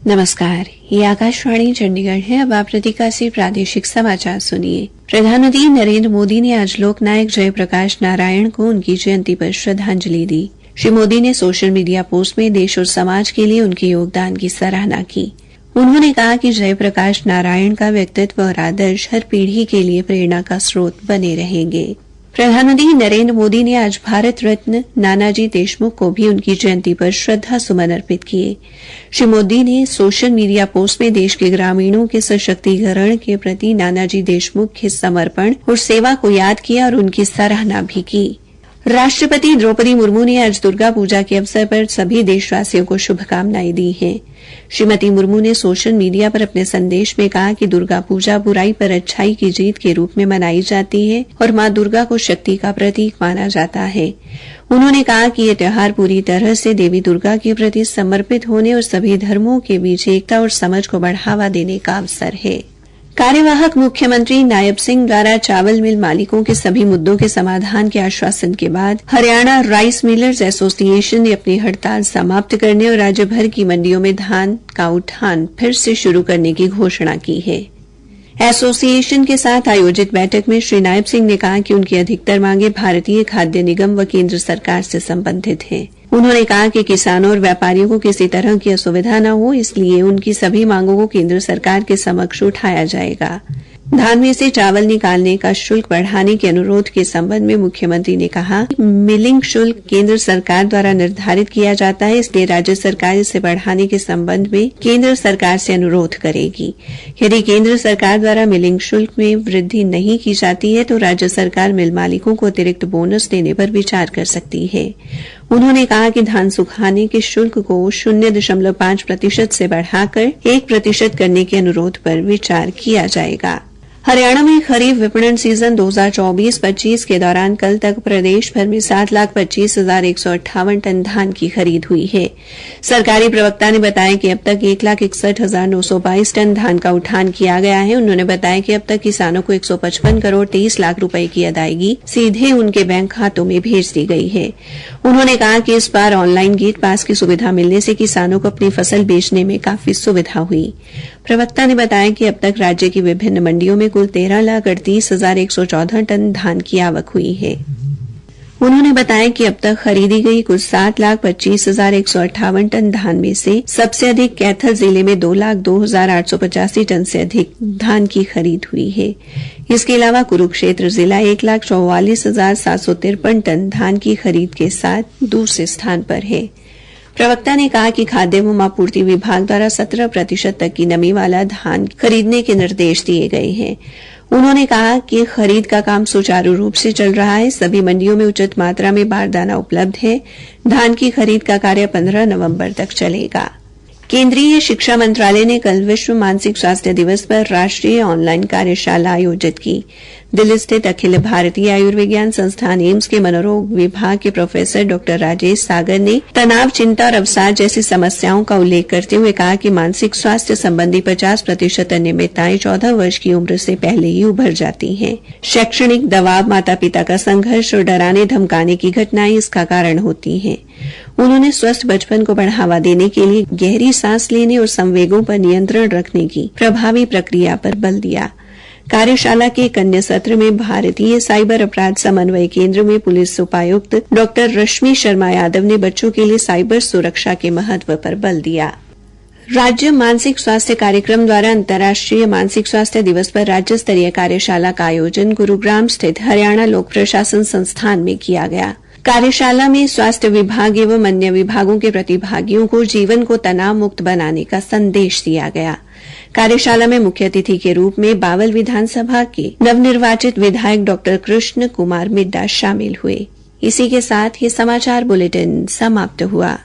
नमस्कार, ये आकाशवाणी चंडीगढ़ है। अब आप प्रतिका से प्रादेशिक समाचार सुनिए। प्रधानमंत्री नरेंद्र मोदी ने आज लोकनायक जयप्रकाश नारायण को उनकी जयंती पर श्रद्धांजलि दी। श्री मोदी ने सोशल मीडिया पोस्ट में देश और समाज के लिए उनके योगदान की सराहना की। उन्होंने कहा कि जयप्रकाश नारायण का व्यक्तित्व और आदर्श हर पीढ़ी के लिए प्रेरणा का स्रोत बने रहेंगे। प्रधानमंत्री नरेंद्र मोदी ने आज भारत रत्न नानाजी देशमुख को भी उनकी जयंती पर श्रद्धा सुमन अर्पित किए। श्री मोदी ने सोशल मीडिया पोस्ट में देश के ग्रामीणों के सशक्तिकरण के प्रति नानाजी देशमुख के समर्पण और सेवा को याद किया और उनकी सराहना भी की। राष्ट्रपति द्रौपदी मुर्मू ने आज दुर्गा पूजा के अवसर पर सभी देशवासियों को शुभकामनाएं दी हैं। श्रीमती मुर्मू ने सोशल मीडिया पर अपने संदेश में कहा कि दुर्गा पूजा बुराई पर अच्छाई की जीत के रूप में मनाई जाती है और मां दुर्गा को शक्ति का प्रतीक माना जाता है। उन्होंने कहा कि यह त्यौहार पूरी तरह से देवी दुर्गा के प्रति समर्पित होने और सभी धर्मों के बीच एकता और समझ को बढ़ावा देने का अवसर है। कार्यवाहक मुख्यमंत्री नायब सिंह द्वारा चावल मिल मालिकों के सभी मुद्दों के समाधान के आश्वासन के बाद हरियाणा राइस मिलर्स एसोसिएशन ने अपनी हड़ताल समाप्त करने और राज्य भर की मंडियों में धान का उठान फिर से शुरू करने की घोषणा की है। एसोसिएशन के साथ आयोजित बैठक में श्री नायब सिंह ने कहा कि उनकी अधिकतर मांगे भारतीय खाद्य निगम व केंद्र सरकार से संबंधित हैं। उन्होंने कहा कि किसानों और व्यापारियों को किसी तरह की असुविधा न हो, इसलिए उनकी सभी मांगों को केंद्र सरकार के समक्ष उठाया जाएगा। धान में से चावल निकालने का शुल्क बढ़ाने के अनुरोध के संबंध में मुख्यमंत्री ने कहा कि मिलिंग शुल्क केंद्र सरकार द्वारा निर्धारित किया जाता है, इसलिए राज्य सरकार इसे बढ़ाने के संबंध में केंद्र सरकार से अनुरोध करेगी। यदि केंद्र सरकार द्वारा मिलिंग शुल्क में वृद्धि नहीं की जाती है तो राज्य सरकार मिल मालिकों को अतिरिक्त बोनस देने पर विचार कर सकती है। उन्होंने कहा कि धान सुखाने के शुल्क को 0.5% से बढ़ाकर 1% करने के अनुरोध पर विचार किया जाएगा। हरियाणा में खरीफ विपणन सीजन 2024-25 के दौरान कल तक प्रदेश भर में 7,25,158 टन धान की खरीद हुई है। सरकारी प्रवक्ता ने बताया कि अब तक 1,61,922 टन धान का उठान किया गया है। उन्होंने बताया कि अब तक किसानों को 155 करोड़ 23 लाख रुपए की अदायगी सीधे उनके बैंक खातों में भेज दी गई है। उन्होंने कहा कि इस बार ऑनलाइन गेट पास की सुविधा मिलने से किसानों को अपनी फसल बेचने में काफी सुविधा हुई। प्रवक्ता ने बताया कि अब तक राज्य की विभिन्न मंडियों में कुल 13,38,114 टन धान की आवक हुई है। उन्होंने बताया कि अब तक खरीदी गई कुल 7,25,158 टन धान में से सबसे अधिक कैथल जिले में 2,02,885 टन से अधिक धान की खरीद हुई है। इसके अलावा कुरुक्षेत्र जिला 1,44,753 टन धान की खरीद के साथ दूसरे स्थान पर है। प्रवक्ता ने कहा कि खाद्य एवं आपूर्ति विभाग द्वारा 17% तक की नमी वाला धान खरीदने के निर्देश दिए गए हैं। उन्होंने कहा कि खरीद का काम सुचारू रूप से चल रहा है। सभी मंडियों में उचित मात्रा में बारदाना उपलब्ध है। धान की खरीद का कार्य 15 नवंबर तक चलेगा। केंद्रीय शिक्षा मंत्रालय ने कल विश्व मानसिक स्वास्थ्य दिवस पर राष्ट्रीय ऑनलाइन कार्यशाला आयोजित की। दिल्ली स्थित अखिल भारतीय आयुर्विज्ञान संस्थान एम्स के मनोरोग विभाग के प्रोफेसर डॉक्टर राजेश सागर ने तनाव, चिंता और अवसाद जैसी समस्याओं का उल्लेख करते हुए कहा कि मानसिक स्वास्थ्य संबंधी 50% अनियमितताएं 14 वर्ष की उम्र से पहले ही उभर जाती हैं। शैक्षणिक दबाव, माता पिता का संघर्ष और डराने धमकाने की घटनाएं इसका कारण होती हैं। उन्होंने स्वस्थ बचपन को बढ़ावा देने के लिए गहरी सांस लेने और संवेगों पर नियंत्रण रखने की प्रभावी प्रक्रिया पर बल दिया। कार्यशाला के एक अन्य सत्र में भारतीय साइबर अपराध समन्वय केंद्र में पुलिस उपायुक्त डॉक्टर रश्मि शर्मा यादव ने बच्चों के लिए साइबर सुरक्षा के महत्व पर बल दिया। राज्य मानसिक स्वास्थ्य कार्यक्रम द्वारा अंतर्राष्ट्रीय मानसिक स्वास्थ्य दिवस पर राज्य स्तरीय कार्यशाला का आयोजन गुरुग्राम स्थित हरियाणा लोक प्रशासन संस्थान में किया गया। कार्यशाला में स्वास्थ्य विभाग एवं अन्य विभागों के प्रतिभागियों को जीवन को तनाव मुक्त बनाने का संदेश दिया गया। कार्यशाला में मुख्य अतिथि के रूप में बावल विधानसभा के नवनिर्वाचित विधायक डॉक्टर कृष्ण कुमार मिड्डा शामिल हुए। इसी के साथ ये समाचार बुलेटिन समाप्त हुआ।